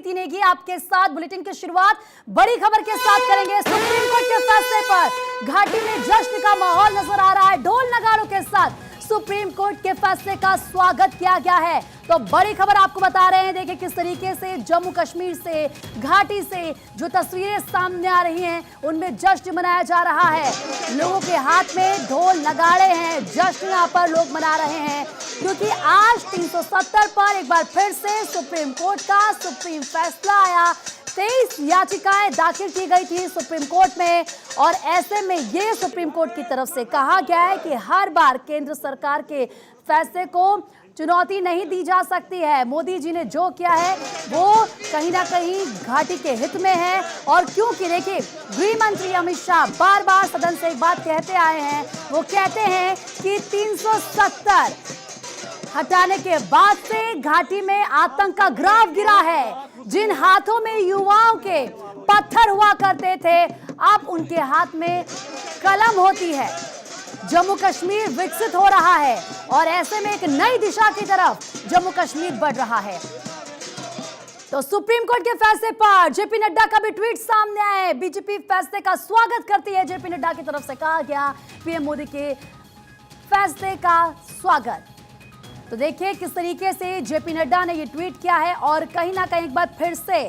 प्रीति नेगी आपके साथ बुलेटिन की शुरुआत बड़ी खबर के साथ करेंगे। सुप्रीम कोर्ट के फैसले पर घाटी में जश्न का माहौल नजर आ रहा है। ढोल नगाड़ों के साथ सुप्रीम कोर्ट के फैसले का स्वागत किया गया है। तो बड़ी खबर आपको बता रहे हैं, देखिए किस तरीके से जम्मू कश्मीर से, घाटी से जो तस्वीरें सामने आ रही हैं उनमें जश्न मनाया जा रहा है। लोगों के हाथ में ढोल नगाड़े हैं, जश्न यहाँ पर लोग मना रहे हैं क्योंकि आज 370 पर एक बार फिर से सुप्रीम कोर्ट का सुप्रीम फैसला आया। 23 याचिकाएं दाखिल की गई थी सुप्रीम कोर्ट में और ऐसे में ये सुप्रीम कोर्ट की तरफ से कहा गया है कि हर बार केंद्र सरकार के फैसले को चुनौती नहीं दी जा सकती है। मोदी जी ने जो किया है वो कहीं ना कहीं घाटी के हित में है। और क्योंकि देखिए गृह मंत्री अमित शाह बार बार सदन से एक बात कहते आए हैं, वो कहते हैं कि 370 हटाने के बाद से घाटी में आतंक का ग्राफ गिरा है। जिन हाथों में युवाओं के पत्थर हुआ करते थे अब उनके हाथ में कलम होती है। जम्मू कश्मीर विकसित हो रहा है और ऐसे में एक नई दिशा की तरफ जम्मू कश्मीर बढ़ रहा है। तो सुप्रीम कोर्ट के फैसले पर जेपी नड्डा का भी ट्वीट सामने आए। बीजेपी फैसले का स्वागत करती है। जेपी नड्डा की तरफ से कहा गया पीएम मोदी के फैसले का स्वागत। तो देखिए किस तरीके से जेपी नड्डा ने ये ट्वीट किया है और कहीं ना कहीं एक बार फिर से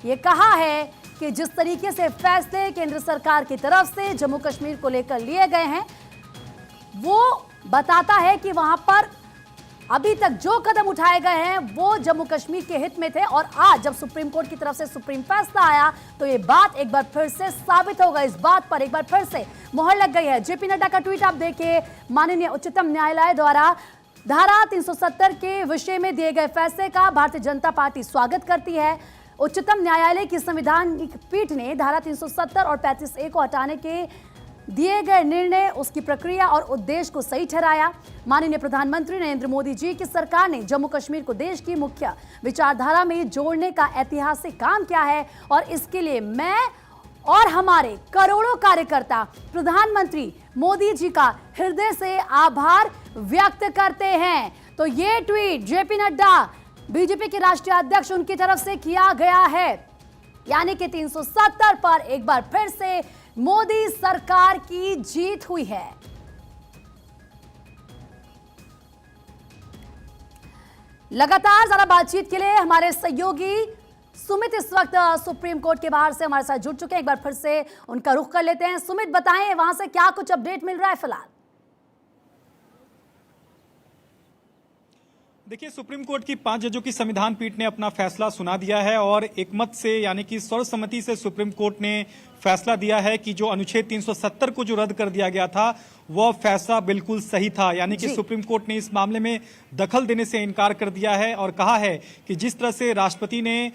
ये कहा है कि जिस तरीके से फैसले केंद्र सरकार की तरफ से जम्मू कश्मीर को लेकर लिए गए हैं वो बताता है कि वहां पर अभी तक जो कदम उठाए गए हैं वो जम्मू कश्मीर के हित में थे। और आज जब सुप्रीम कोर्ट की तरफ से सुप्रीम फैसला आया तो ये बात एक बार फिर से साबित हो गई। इस बात पर एक बार फिर से मोहर लग गई है। जेपी नड्डा का ट्वीट आप देखिए। माननीय उच्चतम न्यायालय द्वारा धारा 370 के विषय में दिए गए फैसले का भारतीय जनता पार्टी स्वागत करती है। उच्चतम न्यायालय की संवैधानिक पीठ ने धारा 370 और 35A को हटाने के दिए गए निर्णय, उसकी प्रक्रिया और उद्देश्य को सही ठहराया। माननीय प्रधानमंत्री नरेंद्र मोदी जी की सरकार ने जम्मू कश्मीर को देश की मुख्य विचारधारा में जोड़ने का ऐतिहासिक काम किया है और इसके लिए मैं और हमारे करोड़ों कार्यकर्ता प्रधानमंत्री मोदी जी का हृदय से आभार व्यक्त करते हैं। तो ये ट्वीट जेपी नड्डा बीजेपी के राष्ट्रीय अध्यक्ष उनकी तरफ से किया गया है। यानी कि 370 पर एक बार फिर से मोदी सरकार की जीत हुई है। लगातार ज्यादा बातचीत के लिए हमारे सहयोगी सुमित इस वक्त सुप्रीम कोर्ट के बाहर से हमारे साथ जुड़ चुके हैं। एक बार फिर से उनका रुख कर लेते हैं। सुमित बताएं वहां से क्या कुछ अपडेट मिल रहा है फिलहाल। देखिए सुप्रीम कोर्ट की 5 जजों की संविधान पीठ ने अपना फैसला सुना दिया है और एकमत से यानी कि सर्वसम्मति से सुप्रीम कोर्ट ने फैसला दिया है कि जो अनुच्छेद 370 को जो रद्द कर दिया गया था वह फैसला बिल्कुल सही था। यानी कि सुप्रीम कोर्ट ने इस मामले में दखल देने से इनकार कर दिया है और कहा है कि जिस तरह से राष्ट्रपति ने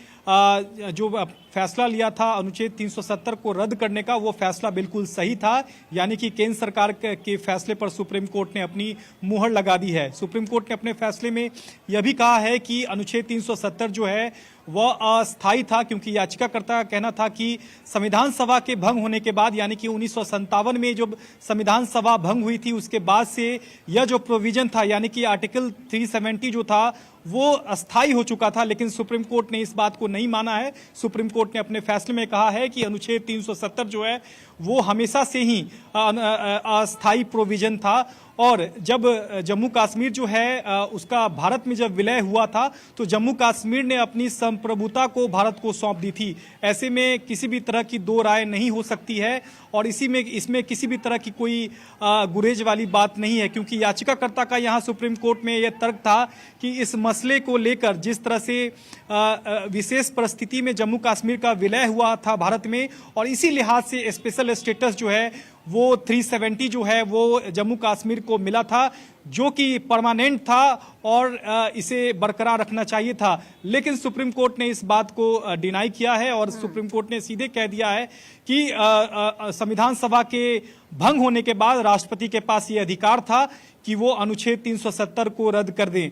जो फैसला लिया था अनुच्छेद 370 को रद्द करने का वो फैसला बिल्कुल सही था। यानी कि केंद्र सरकार के फैसले पर सुप्रीम कोर्ट ने अपनी मुहर लगा दी है। सुप्रीम कोर्ट ने अपने फैसले में यह भी कहा है कि अनुच्छेद 370 जो है वह अस्थायी था क्योंकि याचिकाकर्ता का कहना था कि संविधान सभा के भंग होने के बाद यानी कि 1957 में जब संविधान सभा भंग हुई थी उसके बाद से यह जो प्रोविजन था यानी कि आर्टिकल 370 जो था वो अस्थायी हो चुका था। लेकिन सुप्रीम कोर्ट ने इस बात को नहीं माना है। सुप्रीम कोर्ट ने अपने फैसले में कहा है कि अनुच्छेद 370 जो है वो हमेशा से ही अस्थायी प्रोविजन था और जब जम्मू कश्मीर जो है उसका भारत में जब विलय हुआ था तो जम्मू कश्मीर ने अपनी संप्रभुता को भारत को सौंप दी थी। ऐसे में किसी भी तरह की दो राय नहीं हो सकती है और इसमें किसी भी तरह की कोई गुरेज वाली बात नहीं है क्योंकि याचिकाकर्ता का यहाँ सुप्रीम कोर्ट में यह तर्क था कि इस मसले को लेकर जिस तरह से विशेष परिस्थिति में जम्मू कश्मीर का विलय हुआ था भारत में और इसी लिहाज से स्पेशल स्टेटस जो है वो 370 जो है वो जम्मू कश्मीर को मिला था जो कि परमानेंट था और इसे बरकरार रखना चाहिए था। लेकिन सुप्रीम कोर्ट ने इस बात को डिनाई किया है और सुप्रीम कोर्ट ने सीधे कह दिया है कि संविधान सभा के भंग होने के बाद राष्ट्रपति के पास ये अधिकार था कि वो अनुच्छेद 370 को रद्द कर दें।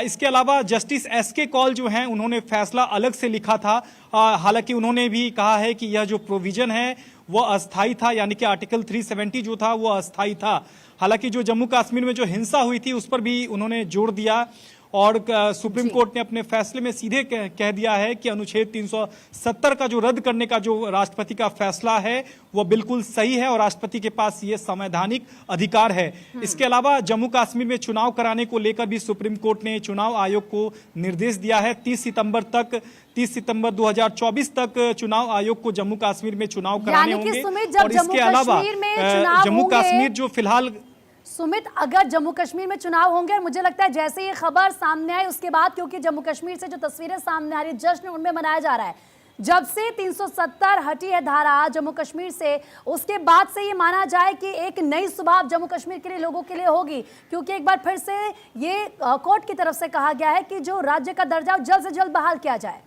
इसके अलावा जस्टिस एसके कौल जो हैं उन्होंने फैसला अलग से लिखा था। हालांकि उन्होंने भी कहा है कि यह जो प्रोविजन है वो अस्थायी था यानी कि आर्टिकल 370 जो था वो अस्थायी था। हालांकि जो जम्मू कश्मीर में जो हिंसा हुई थी उस पर भी उन्होंने जोर दिया और सुप्रीम कोर्ट ने अपने फैसले में सीधे कह दिया है कि अनुच्छेद 370 का जो रद्द करने का जो राष्ट्रपति का फैसला है वो बिल्कुल सही है और राष्ट्रपति के पास ये संवैधानिक अधिकार है। इसके अलावा जम्मू कश्मीर में चुनाव कराने को लेकर भी सुप्रीम कोर्ट ने चुनाव आयोग को निर्देश दिया है। 30 सितंबर 2024 तक चुनाव आयोग को जम्मू कश्मीर में चुनाव कराने होंगे। और इसके अलावा जम्मू कश्मीर जो फिलहाल सुमित, अगर जम्मू कश्मीर में चुनाव होंगे, और मुझे लगता है जैसे ये खबर सामने आई उसके बाद, क्योंकि जम्मू कश्मीर से जो तस्वीरें सामने आ रही, जश्न उनमें मनाया जा रहा है। जब से 370 हटी है धारा जम्मू कश्मीर से, उसके बाद से ये माना जाए कि एक नई सुबह जम्मू कश्मीर के लिए, लोगों के लिए होगी, क्योंकि एक बार फिर से ये कोर्ट की तरफ से कहा गया है कि जो राज्य का दर्जा जल्द से जल्द बहाल किया जाए।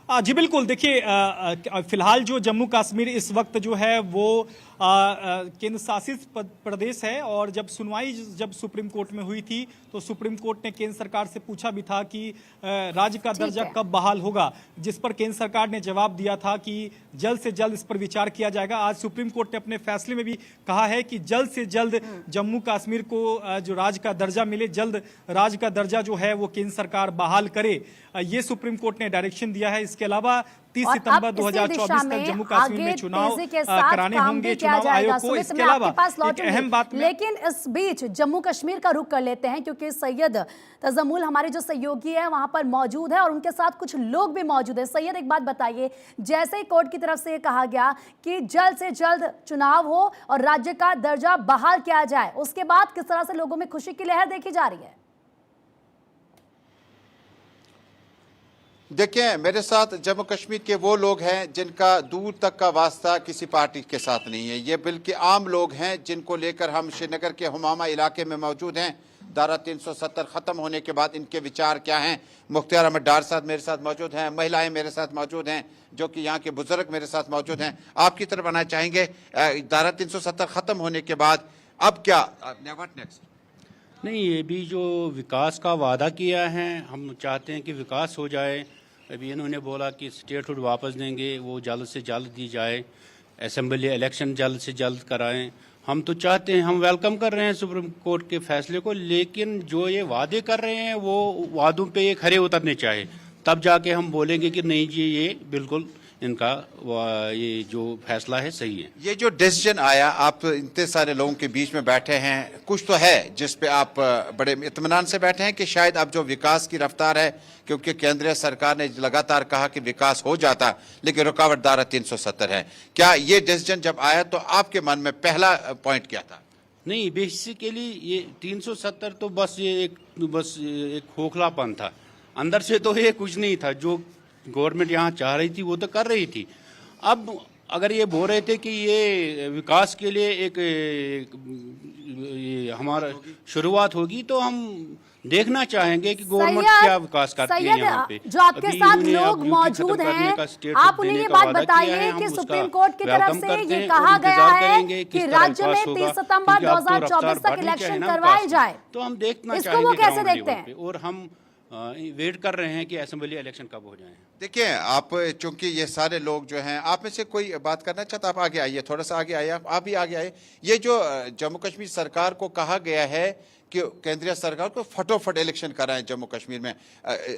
जी बिल्कुल, देखिए फिलहाल जो जम्मू कश्मीर इस वक्त जो है वो केंद्र शासित प्रदेश है और जब सुनवाई सुप्रीम कोर्ट में हुई थी तो सुप्रीम कोर्ट ने केंद्र सरकार से पूछा भी था कि राज्य का दर्जा कब बहाल होगा, जिस पर केंद्र सरकार ने जवाब दिया था कि जल्द से जल्द इस पर विचार किया जाएगा। आज सुप्रीम कोर्ट ने अपने फैसले में भी कहा है कि जल्द से जल्द जम्मू कश्मीर को जो राज्य का दर्जा मिले, जल्द राज्य का दर्जा जो है वो केंद्र सरकार बहाल करे, ये सुप्रीम कोर्ट ने डायरेक्शन दिया है। इसके अलावा 30 सितंबर 2024 तक जम्मू कश्मीर में चुनाव कराने होंगे चुनाव आयोग को। इसके अलावा एक अहम बात, लेकिन इस बीच जम्मू कश्मीर का रुख कर लेते हैं, क्योंकि सैयद तजम्मुल हमारे जो सहयोगी है वहां पर मौजूद है और उनके साथ कुछ लोग भी मौजूद है। सैयद, एक बात बताइए, जैसे ही कोर्ट की तरफ से कहा गया कि जल्द से जल्द चुनाव हो और राज्य का दर्जा बहाल किया जाए, उसके बाद किस तरह से लोगों में खुशी की लहर देखी जा रही है? देखिए, मेरे साथ जम्मू कश्मीर के वो लोग हैं जिनका दूर तक का वास्ता किसी पार्टी के साथ नहीं है। ये बल्कि आम लोग हैं जिनको लेकर हम श्रीनगर के हुमामा इलाके में मौजूद हैं। धारा 370 ख़त्म होने के बाद इनके विचार क्या हैं। मुख्तियार अहमद डार साहब मेरे साथ मौजूद हैं, महिलाएं मेरे साथ मौजूद हैं, जो कि यहाँ के बुजुर्ग मेरे साथ मौजूद हैं। आपकी तरफ आना चाहेंगे, धारा 370 ख़त्म होने के बाद अब क्या, व्हाट नेक्स्ट? नहीं, ये भी जो विकास का वादा किया है, हम चाहते हैं कि विकास हो जाए। अभी इन्होंने बोला कि स्टेटहुड वापस देंगे, वो जल्द से जल्द दी जाए, असेंबली इलेक्शन जल्द से जल्द कराएं। हम तो चाहते हैं, हम वेलकम कर रहे हैं सुप्रीम कोर्ट के फैसले को, लेकिन जो ये वादे कर रहे हैं वो वादों पे ये खरे उतरने चाहिए, तब जाके हम बोलेंगे कि नहीं जी ये बिल्कुल इनका ये जो फैसला है सही है। ये जो डिसीजन आया, आप इतने सारे लोगों के बीच में बैठे हैं, कुछ तो है जिस पे आप बड़े इत्मीनान से बैठे हैं कि शायद अब जो विकास की रफ्तार है, क्योंकि केंद्रीय सरकार ने लगातार कहा कि विकास हो जाता, लेकिन रुकावट धारा 370 है। क्या ये डिसीजन जब आया तो आपके मन में पहला पॉइंट क्या था? नहीं, बेसिकली ये 370 तो बस एक खोखलापन था, अंदर से तो ये कुछ नहीं था। जो गवर्नमेंट यहाँ चाह रही थी वो तो कर रही थी। अब अगर ये बोल रहे थे कि ये विकास के लिए ये हमारा शुरुआत होगी, तो हम देखना चाहेंगे कि गवर्नमेंट क्या विकास करती है यहाँ पे। जो आपके साथ लोग मौजूद हैं, आप उन्हें ये बात बताइए कि सुप्रीम कोर्ट की तरफ से ये कहा गया है कि राज्य में 30 सितंबर 2024 तक इलेक्शन करवाए जाए, तो हम देखना इसको वो कैसे देखते हैं? और हम वेट कर रहे हैं कि असेंबली इलेक्शन कब हो जाए। देखिए, आप चूंकि ये सारे लोग जो हैं, आप में से कोई बात करना चाहता, आप आगे आइए, थोड़ा सा आगे आइए, आप भी आगे आइए। ये जो जम्मू कश्मीर सरकार को कहा गया है कि केंद्रीय सरकार को फटोफट इलेक्शन कराएं जम्मू कश्मीर में,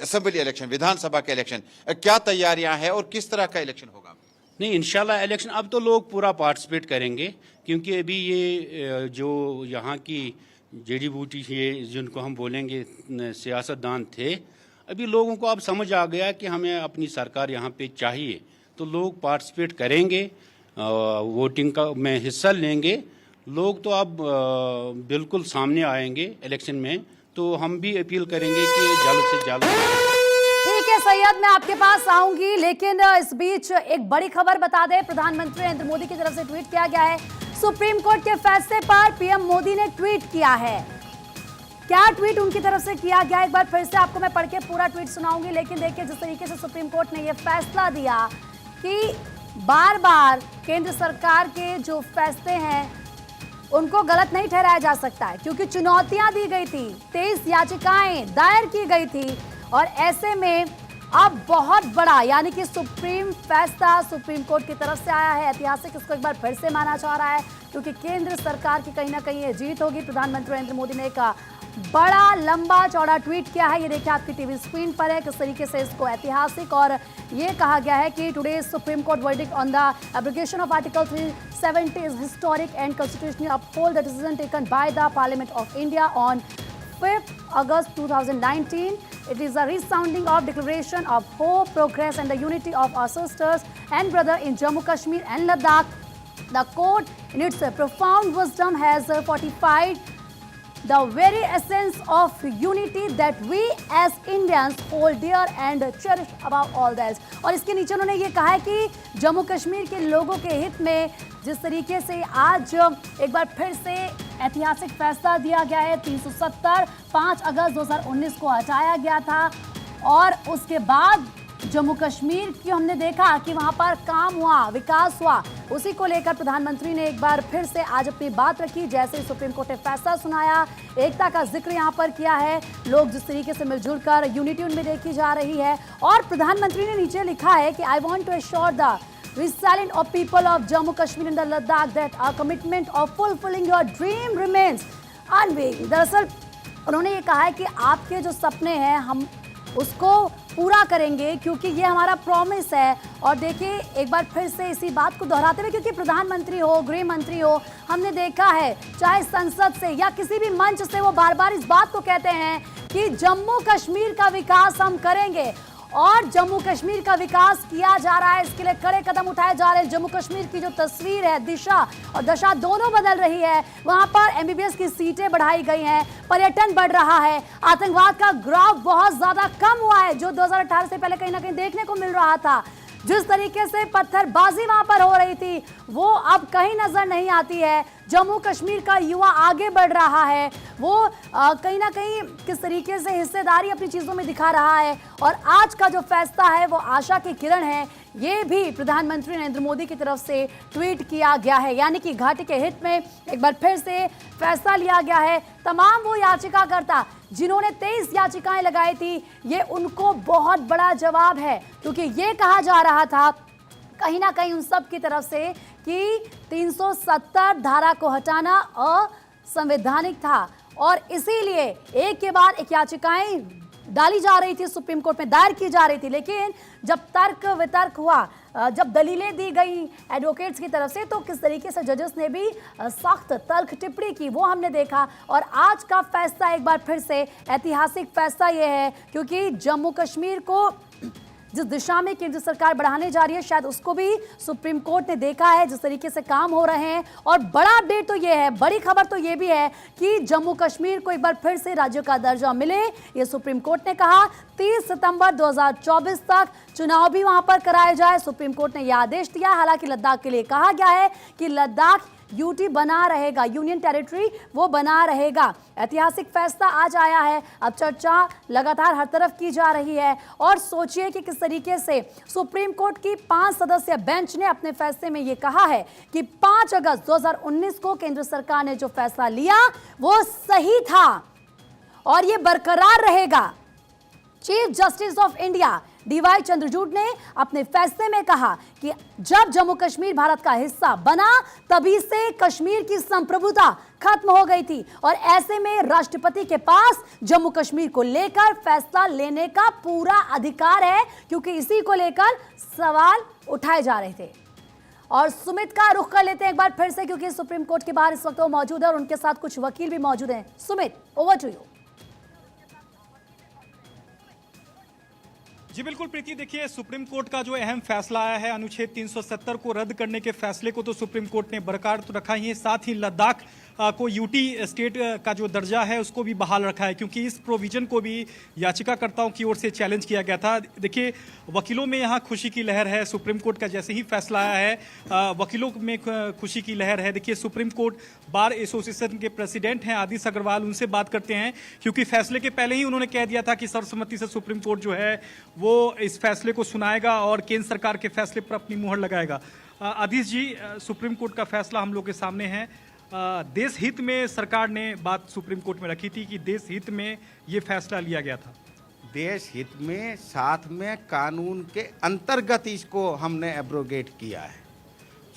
असेंबली इलेक्शन, विधानसभा के इलेक्शन, क्या तैयारियां हैं और किस तरह का इलेक्शन होगा? नहीं, इंशाल्लाह इलेक्शन अब तो लोग पूरा पार्टिसिपेट करेंगे, क्योंकि अभी ये जो यहाँ की जड़ी बूटी ये जिनको हम बोलेंगे सियासतदान थे, अभी लोगों को अब समझ आ गया कि हमें अपनी सरकार यहाँ पे चाहिए, तो लोग पार्टिसिपेट करेंगे, वोटिंग का में हिस्सा लेंगे। लोग तो अब बिल्कुल सामने आएंगे इलेक्शन में, तो हम भी अपील करेंगे कि जल्द से जल्द। ठीक है सैयद, मैं आपके पास आऊंगी, लेकिन इस बीच एक बड़ी खबर बता दें। प्रधानमंत्री नरेंद्र मोदी की तरफ से ट्वीट किया गया है। सुप्रीम कोर्ट के फैसले पर पीएम मोदी ने ट्वीट किया है। क्या ट्वीट उनकी तरफ से किया गया, एक बार फिर से आपको मैं पढ़ के पूरा ट्वीट सुनाऊंगी। लेकिन देखिए, जिस तरीके से सुप्रीम कोर्ट ने यह फैसला दिया कि बार बार केंद्र सरकार के जो फैसले हैं उनको गलत नहीं ठहराया जा सकता है, क्योंकि चुनौतियां दी गई थी, 23 याचिकाएं दायर की गई थी, और ऐसे में अब बहुत बड़ा यानी कि सुप्रीम फैसला सुप्रीम कोर्ट की तरफ से आया है, ऐतिहासिक। इसको एक बार फिर से माना जा रहा है क्योंकि केंद्र सरकार की कहीं ना कहीं ये जीत होगी। प्रधानमंत्री नरेंद्र मोदी ने एक बड़ा लंबा चौड़ा ट्वीट किया है, ये देखिए आपकी टीवी स्क्रीन पर है, किस तरीके से इसको ऐतिहासिक। और ये कहा गया है कि today supreme court verdict on the abrogation of article 370 is historic and constitutionally uphold the decision taken by the parliament of India on 5th August 2019. It is a resounding of declaration of hope, progress and the unity of our sisters and brothers in Jammu Kashmir and Ladakh. The court, in its profound wisdom, has fortified the very essence of unity that we as Indians hold dear and cherish above all else. और इसके नीचे उन्होंने ये कहा है कि जम्मू कश्मीर के लोगों के हित में जिस तरीके से आज एक बार फिर से ऐतिहासिक फैसला दिया गया है, 370 5 अगस्त 2019 को हटाया गया था और उसके बाद जम्मू कश्मीर की हमने देखा कि वहां पर काम हुआ, विकास हुआ। उसी को लेकर प्रधानमंत्री ने एक बार फिर से आज अपनी बात रखी। जैसे सुप्रीम कोर्ट ने फैसला सुनाया, एकता का जिक्र यहां पर किया है, लोग जिस तरीके से मिलजुल कर यूनिटी उनमें देखी जा रही है। और प्रधानमंत्री ने नीचे लिखा है कि I want to assure the resilient of people of Jammu Kashmir and the Ladakh that our commitment of fulfilling your dream remains unwavering. दरअसल उन्होंने ये कहा है कि आपके जो सपने हैं हम उसको पूरा करेंगे क्योंकि ये हमारा प्रॉमिस है। और देखिए एक बार फिर से इसी बात को दोहराते हुए, क्योंकि प्रधानमंत्री हो, गृह मंत्री हो, हमने देखा है चाहे संसद से या किसी भी मंच से वो बार बार इस बात को कहते हैं कि जम्मू कश्मीर का विकास हम करेंगे। और जम्मू कश्मीर का विकास किया जा रहा है, इसके लिए कड़े कदम उठाए जा रहे हैं। जम्मू कश्मीर की जो तस्वीर है, दिशा और दशा दोनों बदल रही है। वहां पर एमबीबीएस की सीटें बढ़ाई गई हैं, पर्यटन बढ़ रहा है, आतंकवाद का ग्राफ बहुत ज्यादा कम हुआ है जो 2018 से पहले कहीं ना कहीं देखने को मिल रहा था। जिस तरीके से पत्थरबाजी वहां पर हो रही थी वो अब कहीं नजर नहीं आती है। जम्मू कश्मीर का युवा आगे बढ़ रहा है, वो कहीं ना कहीं किस तरीके से हिस्सेदारी अपनी चीजों में दिखा रहा है। और आज का जो फैसला है वो आशा की किरण है, ये भी प्रधानमंत्री नरेंद्र मोदी की तरफ से ट्वीट किया गया है। यानी कि घाटी के हित में एक बार फिर से फैसला लिया गया है। तमाम वो याचिकाकर्ता जिन्होंने 23 याचिकाएं लगाई थी, ये उनको बहुत बड़ा जवाब है क्योंकि ये कहा जा रहा था कहीं ना कहीं उन सब की तरफ से कि 370 धारा को हटाना असंवैधानिक था और इसीलिए एक के बाद एक याचिकाएं डाली जा रही थी, सुप्रीम कोर्ट में दायर की जा रही थी। लेकिन जब तर्क वितर्क हुआ, जब दलीलें दी गई एडवोकेट्स की तरफ से, तो किस तरीके से जजेस ने भी सख्त तर्क टिप्पणी की वो हमने देखा। और आज का फैसला एक बार फिर से ऐतिहासिक फैसला ये है क्योंकि जम्मू कश्मीर को जिस दिशा में केंद्र सरकार बढ़ाने जा रही है शायद उसको भी सुप्रीम कोर्ट ने देखा है, जिस तरीके से काम हो रहे हैं। और बड़ा अपडेट तो ये है, बड़ी खबर तो ये भी है कि जम्मू कश्मीर को एक बार फिर से राज्य का दर्जा मिले, ये सुप्रीम कोर्ट ने कहा। 30 सितंबर 2024 तक चुनाव भी वहां पर कराए जाए, सुप्रीम कोर्ट ने यह आदेश दिया। हालांकि लद्दाख के लिए कहा गया है कि लद्दाख यूटी बना रहेगा, यूनियन टेरिटरी वो बना रहेगा। ऐतिहासिक फैसला आज आया है, अब चर्चा लगातार हर तरफ की जा रही है। और सोचिए कि किस तरीके से सुप्रीम कोर्ट की 5 सदस्यीय बेंच ने अपने फैसले में ये कहा है कि 5 अगस्त 2019 को केंद्र सरकार ने जो फैसला लिया वो सही था और ये बरकरार रहेगा। Chief justice of India D Y Chandrachud ने अपने फैसले में कहा कि जब जम्मू कश्मीर भारत का हिस्सा बना तभी से कश्मीर की संप्रभुता खत्म हो गई थी और ऐसे में राष्ट्रपति के पास जम्मू कश्मीर को लेकर फैसला लेने का पूरा अधिकार है, क्योंकि इसी को लेकर सवाल उठाए जा रहे थे। और सुमित का रुख कर लेते हैं एक बार फिर से, क्योंकि सुप्रीम कोर्ट के बाहर इस वक्त वो मौजूद है और उनके साथ कुछ वकील भी मौजूद हैं। Sumit, over to you. जी बिल्कुल प्रीति, देखिए सुप्रीम कोर्ट का जो अहम फैसला आया है, अनुच्छेद 370 को रद्द करने के फैसले को तो सुप्रीम कोर्ट ने बरकरार तो रखा ही है, साथ ही लद्दाख को यूटी स्टेट का जो दर्जा है उसको भी बहाल रखा है, क्योंकि इस प्रोविजन को भी याचिकाकर्ताओं की ओर से चैलेंज किया गया था। देखिए वकीलों में यहाँ खुशी की लहर है, सुप्रीम कोर्ट का जैसे ही फैसला आया है वकीलों में खुशी की लहर है। देखिए सुप्रीम कोर्ट बार एसोसिएशन के प्रेसिडेंट हैं आदिश अग्रवाल, उनसे बात करते हैं, क्योंकि फैसले के पहले ही उन्होंने कह दिया था कि सर्वसम्मति से सुप्रीम कोर्ट जो है वो इस फैसले को सुनाएगा और केंद्र सरकार के फैसले पर अपनी मुहर लगाएगा। आदिश जी, सुप्रीम कोर्ट का फैसला हम लोग के सामने है। देश हित में सरकार ने बात सुप्रीम कोर्ट में रखी थी कि देश हित में ये फैसला लिया गया था। देश हित में, साथ में कानून के अंतर्गत इसको हमने एब्रोगेट किया है।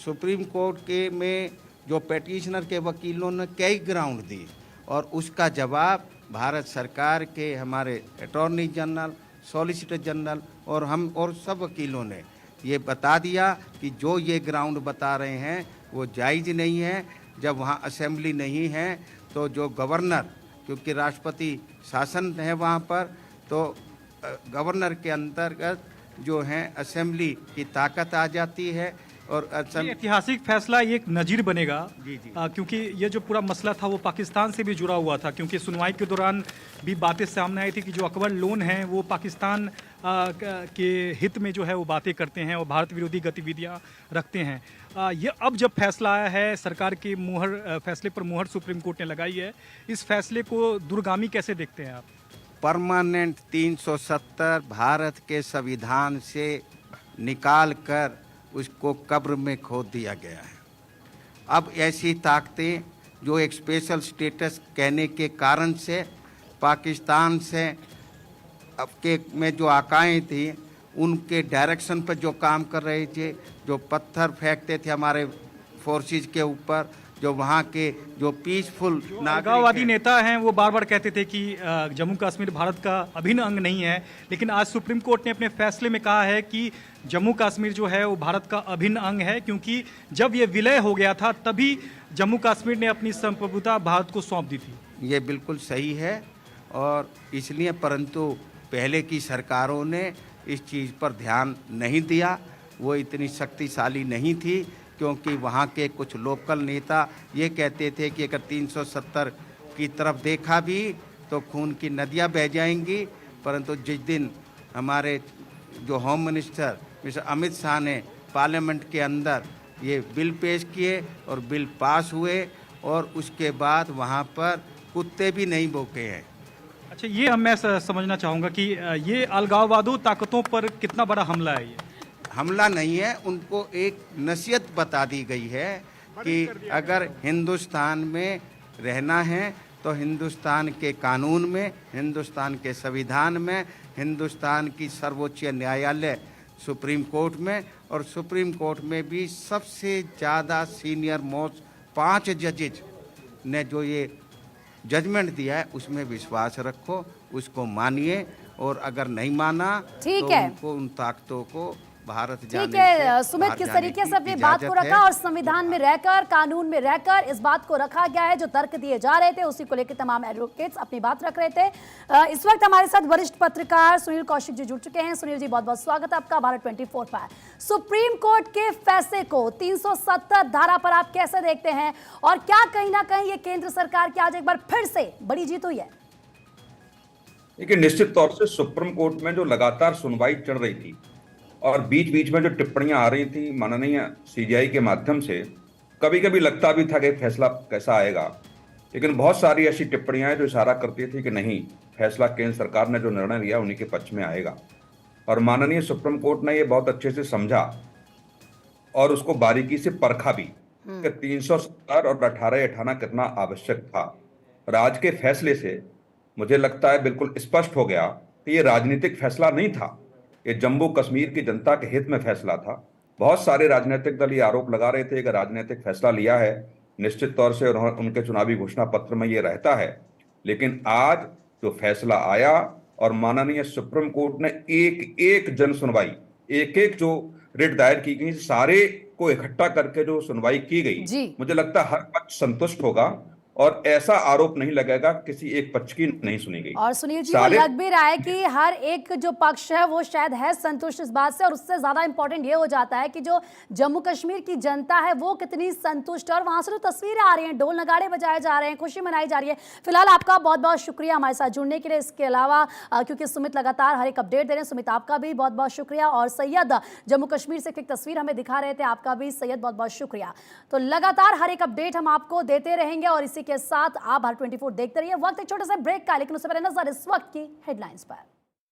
सुप्रीम कोर्ट के में जो पेटिशनर के वकीलों ने कई ग्राउंड दी और उसका जवाब भारत सरकार के हमारे अटॉर्नी जनरल, सॉलिसिटर जनरल और हम और सब वकीलों ने ये बता दिया कि जो ये ग्राउंड बता रहे हैं वो जायज़ नहीं है। जब वहाँ असेंबली नहीं है तो जो गवर्नर, क्योंकि राष्ट्रपति शासन है वहाँ पर, तो गवर्नर के अंतर्गत जो है असेंबली की ताकत आ जाती है और ये ऐतिहासिक फैसला ये एक नजीर बनेगा। जी, जी। क्योंकि ये जो पूरा मसला था वो पाकिस्तान से भी जुड़ा हुआ था, क्योंकि सुनवाई के दौरान भी बातें सामने आई थी कि जो अकबर लोन हैं वो पाकिस्तान के हित में जो है वो बातें करते हैं और भारत विरोधी गतिविधियां रखते हैं। ये अब जब फैसला आया है, सरकार के फैसले पर मुहर सुप्रीम कोर्ट ने लगाई है, इस फैसले को दूरगामी कैसे देखते हैं आप? परमानेंट 370 भारत के संविधान से निकाल कर उसको कब्र में खोद दिया गया है। अब ऐसी ताकतें जो एक स्पेशल स्टेटस कहने के कारण से पाकिस्तान से अब के में जो आकाएं थी उनके डायरेक्शन पर जो काम कर रहे थे, जो पत्थर फेंकते थे हमारे फोर्सेस के ऊपर, जो वहाँ के जो पीसफुल अलगाववादी नेता हैं वो बार बार कहते थे कि जम्मू कश्मीर भारत का अभिन्न अंग नहीं है, लेकिन आज सुप्रीम कोर्ट ने अपने फैसले में कहा है कि जम्मू कश्मीर जो है वो भारत का अभिन्न अंग है, क्योंकि जब ये विलय हो गया था तभी जम्मू कश्मीर ने अपनी संप्रभुता भारत को सौंप दी थी। ये बिल्कुल सही है और इसलिए, परंतु पहले की सरकारों ने इस चीज़ पर ध्यान नहीं दिया, वो इतनी शक्तिशाली नहीं थी, क्योंकि वहाँ के कुछ लोकल नेता ये कहते थे कि अगर 370 की तरफ देखा भी तो खून की नदियाँ बह जाएंगी। परंतु जिस दिन हमारे जो home minister mister Amit Shah ने पार्लियामेंट के अंदर ये बिल पेश किए और बिल पास हुए और उसके बाद वहाँ पर कुत्ते भी नहीं भौंके हैं। अच्छा, ये मैं समझना चाहूँगा कि ये अलगाववादी ताकतों पर कितना बड़ा हमला है? ये हमला नहीं है, उनको एक नसीहत बता दी गई है कि अगर हिंदुस्तान में रहना है तो हिंदुस्तान के कानून में, हिंदुस्तान के संविधान में, हिंदुस्तान की सर्वोच्च न्यायालय सुप्रीम कोर्ट में, और सुप्रीम कोर्ट में भी सबसे ज़्यादा सीनियर मोस्ट 5 जजेज ने जो ये जजमेंट दिया है उसमें विश्वास रखो, उसको मानिए, और अगर नहीं माना ठीक तो है, उनको उन ताकतों को भारत ठीक जाने है। से सुमित, बाहर किस जाने तरीके की से अपनी बात को इजाजत रखा है। और संविधान में रहकर, कानून में रहकर इस बात को रखा गया है, जो तर्क दिए जा रहे थे उसी को लेकर तमाम एडवोकेट्स अपनी बात रख रहे थे। इस वक्त हमारे साथ वरिष्ठ पत्रकार सुनील कौशिक जी जुड़ चुके हैं। सुनील जी, बहुत बहुत स्वागत है आपका भारत 24 पर। सुप्रीम कोर्ट के फैसले को 370 धारा पर आप कैसे देखते हैं और क्या कहीं ना कहीं ये केंद्र सरकार की आज एक बार फिर से बड़ी जीत हुई है? देखिए, निश्चित तौर से सुप्रीम कोर्ट में जो लगातार सुनवाई चल रही थी और बीच बीच में जो टिप्पणियां आ रही थी माननीय सीजीआई के माध्यम से, कभी कभी लगता भी था कि फैसला कैसा आएगा, लेकिन बहुत सारी ऐसी टिप्पणियां जो इशारा करती थी कि नहीं, फैसला केंद्र सरकार ने जो निर्णय लिया उन्हीं के पक्ष में आएगा। और माननीय सुप्रीम कोर्ट ने ये बहुत अच्छे से समझा और उसको बारीकी से परखा भी कि 370 और 18 कितना आवश्यक था। और आज के फैसले से मुझे लगता है बिल्कुल स्पष्ट हो गया कि ये राजनीतिक फैसला नहीं था, ये जम्मू कश्मीर की जनता के हित में फैसला था। बहुत सारे राजनीतिक दल ये आरोप लगा रहे थे कि राजनीतिक फैसला लिया है, निश्चित तौर से उनके चुनावी घोषणा पत्र में ये रहता है, लेकिन आज जो फैसला आया और माननीय सुप्रीम कोर्ट ने एक एक जन सुनवाई, एक एक जो रिट दायर की गई, सारे को इकट्ठा करके जो सुनवाई की गई, मुझे लगता है हर पक्ष संतुष्ट होगा और ऐसा आरोप नहीं लगेगा किसी एक पक्ष की नहीं सुनी गई। और सुनील जी, वो लग भी रहा है कि हर एक जो पक्ष है वो शायद है संतुष्ट इस बात से, और उससे ज्यादा इंपॉर्टेंट ये हो जाता है कि जो जम्मू कश्मीर की जनता है वो कितनी संतुष्ट है। और वहां से जो तस्वीरें आ रही हैं, ढोल नगाड़े बजाए जा रहे हैं, खुशी मनाई जा रही है। फिलहाल आपका बहुत बहुत शुक्रिया हमारे साथ जुड़ने के लिए। इसके अलावा क्योंकि सुमित लगातार हर एक अपडेट दे रहे हैं, सुमित आपका भी बहुत बहुत शुक्रिया। और सैयद जम्मू कश्मीर से एक तस्वीर हमें दिखा रहे थे, आपका भी सैयद बहुत बहुत शुक्रिया। तो लगातार हर एक अपडेट हम आपको देते रहेंगे और इसी के साथ आप भारत 24 देखते रहिए। वक्त एक छोटे से ब्रेक का, लेकिन उससे पहले नजर इस वक्त की हेडलाइंस पर।